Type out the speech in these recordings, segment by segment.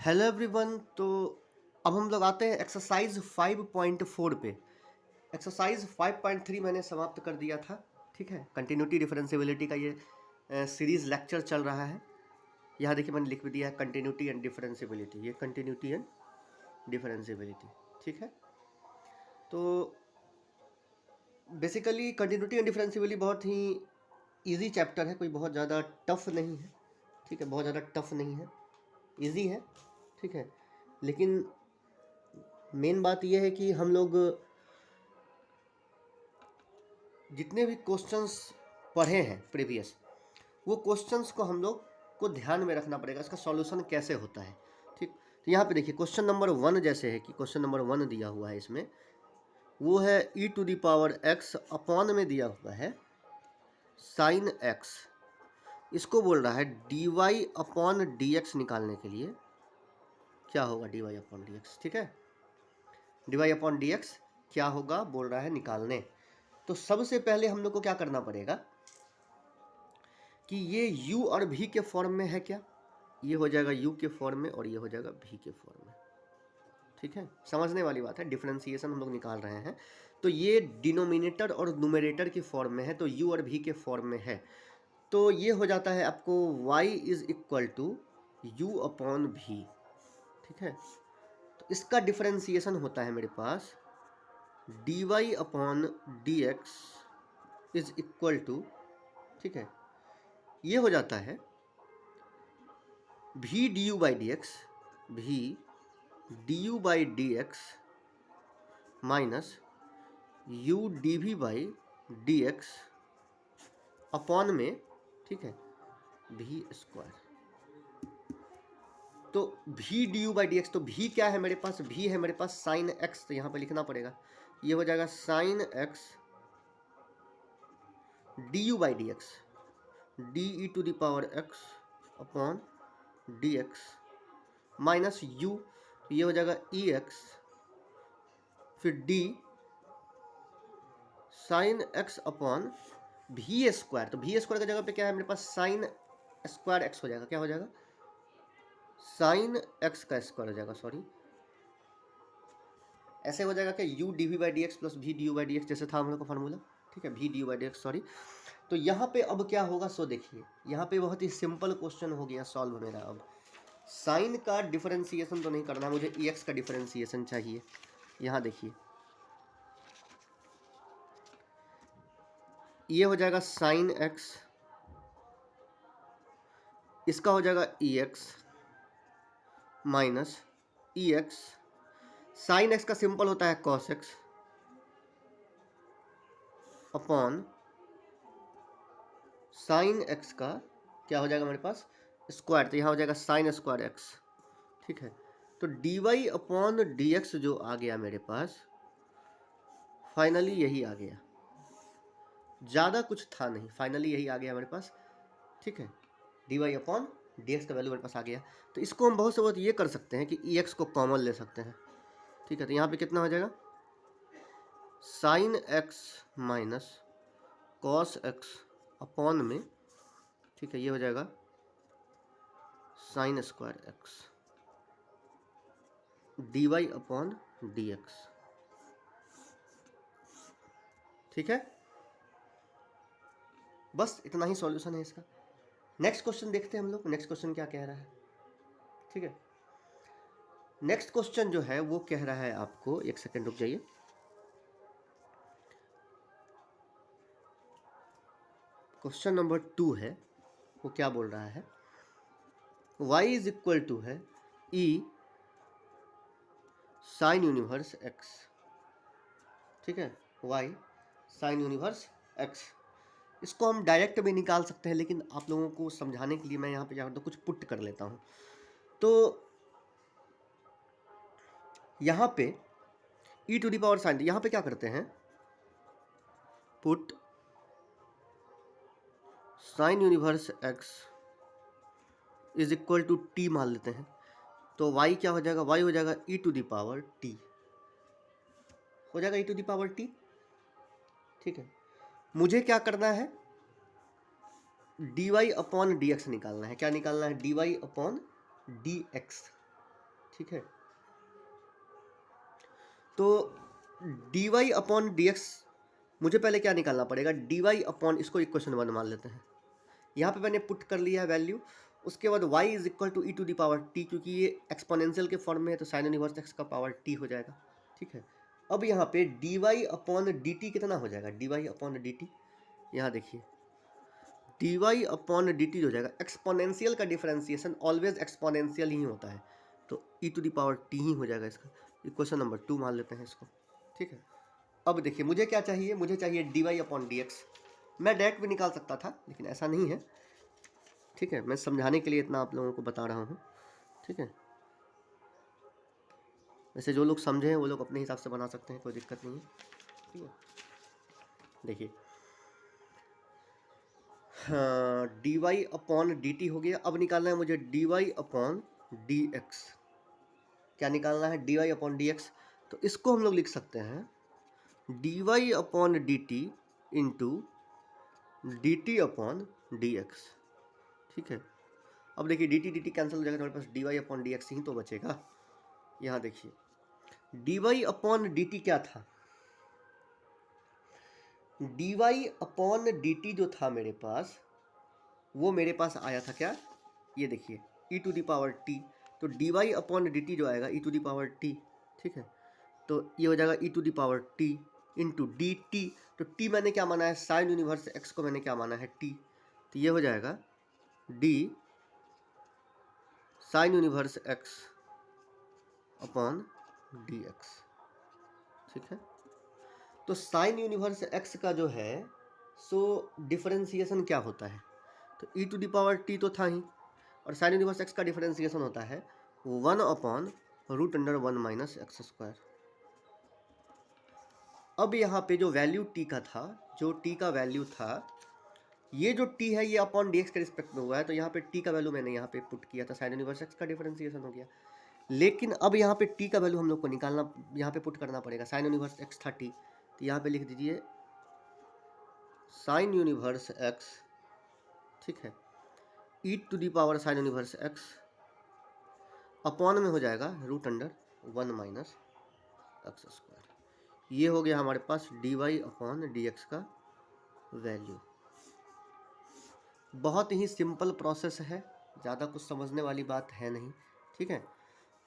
Hello everyone. तो अब हम लोग आते हैं एक्सरसाइज 5.4 पे। एक्सरसाइज 5.3 मैंने समाप्त कर दिया था। ठीक है, कंटिन्यूटी डिफरेंशियबिलिटी का ये सीरीज लेक्चर चल रहा है। यहाँ देखिए मैंने लिख भी दिया है कंटिन्यूटी एंड डिफरेंशियबिलिटी, ये कंटिन्यूटी एंड डिफरेंशियबिलिटी। ठीक है, तो बेसिकली कंटिन्यूटी एंड डिफरेंशियबिलिटी बहुत ही इजी चैप्टर है, कोई बहुत ज़्यादा टफ नहीं है। ठीक है, बहुत ज़्यादा टफ नहीं है, इजी है। ठीक है, लेकिन मेन बात यह है कि हम लोग जितने भी क्वेश्चंस पढ़े हैं प्रीवियस, वो क्वेश्चंस को हम लोग को ध्यान में रखना पड़ेगा, इसका सॉल्यूशन कैसे होता है। ठीक, तो यहाँ पे देखिए क्वेश्चन नंबर 1 जैसे है कि क्वेश्चन नंबर 1 दिया हुआ है, इसमें वो है e⁻x अपॉन में दिया हुआ है साइन x। इसको बोल रहा है dy अपॉन dx निकालने के लिए क्या होगा dy अपॉन dx। ठीक है, dy अपॉन dx क्या होगा बोल रहा है निकालने। तो सबसे पहले हम लोग को क्या करना पड़ेगा कि ये u और v के फॉर्म में है क्या, ये हो जाएगा u के फॉर्म में और ये हो जाएगा v के फॉर्म में। ठीक है, समझने वाली बात है, डिफरेंशिएशन हम लोग निकाल रहे हैं। तो ये डिनोमिनेटर और न्यूमरेटर के फॉर्म में है, तो u और v के फॉर्म में है। तो ये हो जाता है आपको y is equal to u upon v। ठीक है, तो इसका डिफरेंशिएशन होता है मेरे पास dy upon dx is equal to, ठीक है, ये हो जाता है v du by d x, v du by d x minus u dv by d x upon में, ठीक है, v स्क्वायर। तो v du by d x, तो v क्या है मेरे पास, v है मेरे पास साइन x, तो यहाँ पे लिखना पड़ेगा, ये हो जाएगा sine x du by d x, d E to the power x upon D x minus u, ये हो जाएगा ई एक्स, फिर d sine x upon v square. तो वी स्क्वायर की जगह पे क्या है मेरे पास साइन स्क्वायर x हो जाएगा, क्या हो जाएगा साइन x का स्क्वायर हो जाएगा, सॉरी ऐसे हो जाएगा कि u d v by d x plus v d u by d x, जैसे था हम लोग का फॉर्मूला। ठीक है, v d u by d x, sorry. तो यहाँ पे अब क्या होगा, सो देखिए यहाँ पे बहुत ही सिंपल क्वेश्चन हो गया सॉल्व मेरा। अब साइन का डिफरेंशिएशन तो नहीं करना, मुझे ई एक्स का डिफरेंशिएशन चाहिए। यहाँ देखिए ये हो जाएगा साइन एक्स, इसका हो जाएगा ई एक्स माइनस ई एक्स, साइन एक्स का सिंपल होता है cos x upon sine x का क्या हो जाएगा मेरे पास स्क्वायर, तो यहाँ हो जाएगा साइन स्क्वायर एक्स। ठीक है, तो D Y upon D x जो आ गया मेरे पास, फाइनली यही आ गया, ज़्यादा कुछ था नहीं, फाइनली यही आ गया मेरे पास। ठीक है, d Y upon D x का वैल्यू मेरे पास आ गया। तो इसको हम बहुत से बहुत ये कर सकते हैं कि ई एक्स को कॉमन ले सकते हैं। ठीक है, तो यहाँ पे कितना हो जाएगा sine x minus cos x upon में, ठीक है, ये हो जाएगा sine square x d Y upon D x. ठीक है, बस इतना ही सॉल्यूशन है इसका। नेक्स्ट क्वेश्चन देखते हैं हम लोग, नेक्स्ट क्वेश्चन क्या कह रहा है। ठीक है, नेक्स्ट क्वेश्चन जो है वो कह रहा है आपको, एक सेकेंड रुक जाइए, क्वेश्चन नंबर 2 है, वो क्या बोल रहा है, y इज इक्वल टू है e साइन यूनिवर्स x। ठीक है, y साइन यूनिवर्स x, इसको हम डायरेक्ट भी निकाल सकते हैं, लेकिन आप लोगों को समझाने के लिए मैं यहाँ पे क्या करता हूँ, कुछ पुट कर लेता हूँ। तो यहाँ पे e to the power sine, यहाँ पे क्या करते हैं, put sine inverse x is equal to t मान लेते हैं। तो y क्या हो जाएगा, y हो जाएगा e to the power t, हो जाएगा e to the power t। ठीक है, मुझे क्या करना है, dy अपॉन dx निकालना है। क्या निकालना है, dy अपॉन dx। ठीक है। तो D Y upon D x मुझे पहले क्या निकालना पड़ेगा, डी वाई अपॉन, इसको इक्वेशन 1 मान लेते हैं। यहाँ पे मैंने पुट कर लिया है वैल्यू। उसके बाद y is equal to E to the power t, क्योंकि ये एक्सपोनेंशियल के फॉर्म में है तो साइन इनवर्स एक्स का पावर टी हो जाएगा, ठीक है। अब यहाँ पे d Y upon D t कितना हो जाएगा, D Y upon D t, यहाँ देखिए D Y upon D t हो जाएगा। एक्सपोनेंशियल का डिफरेंशिएशन ऑलवेज एक्सपोनेंशियल ही होता है, तो e to the power T ही हो जाएगा इसका। इक्वेशन नंबर 2 मान लेते हैं इसको, ठीक है। अब देखिए मुझे क्या चाहिए, मुझे चाहिए d Y upon D x. मैं डायरेक्ट भी निकाल सकता था लेकिन ऐसा नहीं है, ठीक है। मैं समझाने के लिए इतना आप लोगों को बता रहा हूँ, ठीक है। वैसे जो लोग समझे हैं वो लोग अपने हिसाब से बना सकते हैं, कोई दिक्कत नहीं है, ठीक है। देखिए हाँ, d Y upon D t हो गया। अब निकालना है मुझे d Y upon D x. क्या निकालना है, d Y upon D x. तो इसको हम लोग लिख सकते हैं d Y upon D t into D t upon D x, ठीक है। अब देखिए डी टी कैंसिल हो जाएगा, हमारे पास D Y upon D X ही तो बचेगा। यहाँ देखिए D Y upon D T क्या था, D Y upon D T जो था मेरे पास, वो मेरे पास आया था क्या, ये देखिए E to the power T. तो D Y upon D T जो आएगा E to the power T, ठीक है। तो ये हो जाएगा E to the power T into D T. तो टी मैंने क्या माना है, साइन यूनिवर्स एक्स को मैंने क्या माना है, टी। तो ये हो जाएगा d sine inverse x upon D x, ठीक है। तो साइन यूनिवर्स एक्स का जो है सो डिफरेंशिएशन क्या होता है, तो e to the power T तो था ही, और साइन यूनिवर्स एक्स का डिफरेंशिएशन होता है 1 upon root under 1 minus x square. अब यहाँ पे जो वैल्यू टी का था, जो टी का वैल्यू था, ये जो टी है ये अपॉन डी एक्स के रिस्पेक्ट में हुआ है, तो यहाँ पे टी का वैल्यू मैंने यहाँ पे पुट किया था, साइन यूनिवर्स एक्स का डिफरेंशिएशन हो गया। लेकिन अब यहाँ पे टी का वैल्यू हम लोग को निकालना, यहाँ पे पुट करना पड़ेगा। साइन यूनिवर्स एक्स था टी, तो यहाँ पे लिख दीजिए साइन यूनिवर्स एक्स, ठीक है, E to the power sine inverse x upon में हो जाएगा root under 1 minus x square. ये हो गया हमारे पास D Y upon D x का वैल्यू। बहुत ही सिंपल प्रोसेस है, ज़्यादा कुछ समझने वाली बात है नहीं, ठीक है।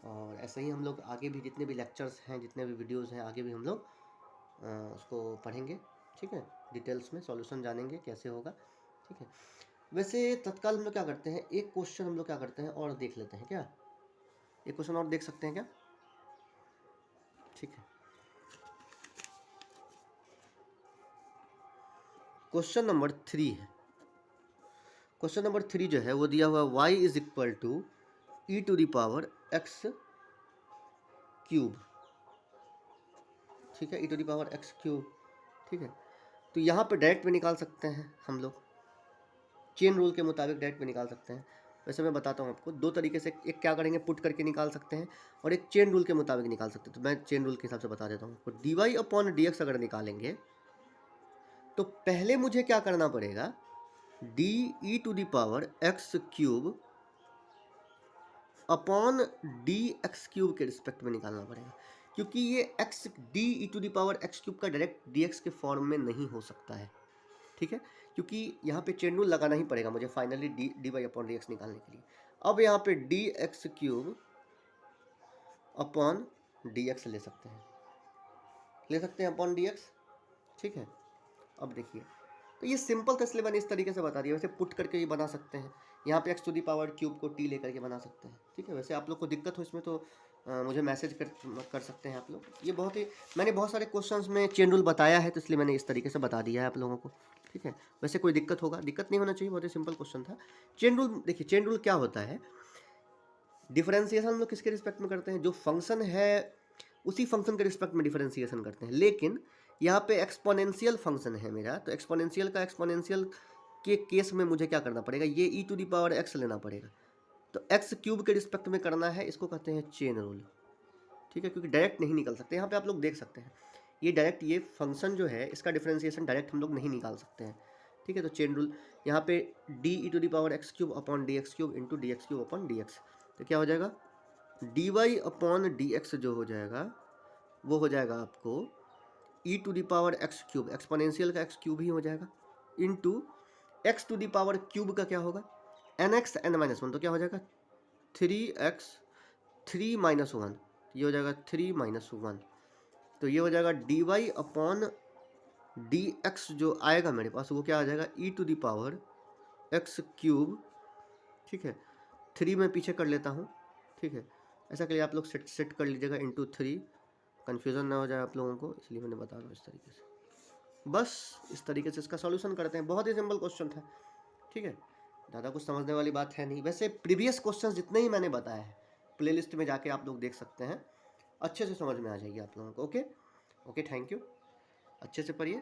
और ऐसे ही हम लोग आगे भी जितने भी लेक्चर्स हैं, जितने भी वीडियोस हैं, आगे भी हम लोग उसको पढ़ेंगे, ठीक है। डिटेल्स में सॉल्यूशन जानेंगे कैसे होगा, ठीक है। वैसे तत्काल हम लोग क्या करते हैं, एक क्वेश्चन हम लोग क्या करते हैं और देख लेते हैं, क्या एक क्वेश्चन और देख सकते हैं क्या, ठीक है। क्वेश्चन नंबर 3 है। क्वेश्चन नंबर 3 जो है वो दिया हुआ y is equal to E to the power x cube, ठीक है, E to the power x cube, ठीक है। तो यहाँ पे डायरेक्ट भी निकाल सकते हैं हम लोग, चेन रूल के मुताबिक डायरेक्ट भी निकाल सकते हैं। वैसे मैं बताता हूँ आपको दो तरीके से, एक क्या करेंगे पुट करके निकाल सकते हैं, और एक चेन रूल के मुताबिक निकाल सकते हैं। तो मैं चेन रूल के हिसाब से बता देता हूँ। तो D Y upon D x अगर निकालेंगे तो पहले मुझे क्या करना पड़ेगा, d E to the power x cube upon D x cube के रिस्पेक्ट में निकालना पड़ेगा, क्योंकि ये x d E to the power x cube का डायरेक्ट डी एक्स के फॉर्म में नहीं हो सकता है, ठीक है। क्योंकि यहाँ पे चेन रूल लगाना ही पड़ेगा मुझे finally d Y upon D x निकालने के लिए। अब यहाँ पे d x cube upon D x ले सकते हैं अपॉन डी एक्स, ठीक है। अब देखिए तो ये सिंपल था इसलिए मैंने इस तरीके से बता दिया। वैसे पुट करके ये बना सकते हैं, यहाँ पे x to the power cube को टी लेकर के बना सकते हैं, ठीक है। वैसे आप लोग को दिक्कत हो इसमें तो मुझे मैसेज कर सकते हैं आप लोग। ये बहुत ही, मैंने बहुत सारे क्वेश्चंस में चेन रूल बताया है तो इसलिए मैंने इस तरीके से बता दिया है आप लोगों को, ठीक है। वैसे कोई दिक्कत नहीं होना चाहिए, बहुत ही सिंपल क्वेश्चन था। चेन रूल देखिए, चेन रूल क्या होता है, डिफरेंशिएशन हम लोग किसके रिस्पेक्ट में करते हैं, जो फंक्शन है उसी फंक्शन के रिस्पेक्ट में डिफरेंशिएशन करते हैं। लेकिन यहाँ पे एक्सपोनेंशियल फंक्शन है मेरा, तो एक्सपोनेंशियल के केस में मुझे क्या करना पड़ेगा, ये ई टू दी पावर एक्स लेना पड़ेगा। तो एक्स क्यूब के रिस्पेक्ट में करना है, इसको कहते हैं चेन रूल, ठीक है। क्योंकि डायरेक्ट नहीं निकल सकते, यहाँ पे आप लोग देख सकते हैं ये डायरेक्ट, ये फंक्शन जो है इसका डिफरेंशिएशन डायरेक्ट हम लोग नहीं निकाल सकते हैं, ठीक है। तो चेन रूल यहाँ पे D E to the power x cube upon D x cube into D x cube upon D x, तो क्या हो जाएगा D Y upon D x जो हो जाएगा वो हो जाएगा आपको E to the power x cube, exponential का एक्स क्यूब ही हो जाएगा, into X to the power cube का क्या होगा N X N minus one, तो क्या हो जाएगा 3x 3 माइनस वन, ये हो जाएगा 3 माइनस वन, तो ये हो जाएगा D Y upon D x जो आएगा मेरे पास वो क्या आ जाएगा E to the power x cube, ठीक है 3 में पीछे कर लेता हूँ, ठीक है ऐसा के लिए आप लोग सेट कर लीजिएगा इंटू 3, कन्फ्यूज़न ना हो जाए आप लोगों को, इसलिए मैंने बता रहा हूँ इस तरीके से। बस इस तरीके से इसका सॉल्यूशन करते हैं, बहुत ही सिंपल क्वेश्चन था, ठीक है ज़्यादा कुछ समझने वाली बात है नहीं। वैसे प्रीवियस क्वेश्चंस जितने ही मैंने बताए हैं प्लेलिस्ट में जाके आप लोग देख सकते हैं, अच्छे से समझ में आ जाएगी आप लोगों को। ओके ओके, थैंक यू, अच्छे से पढ़िए।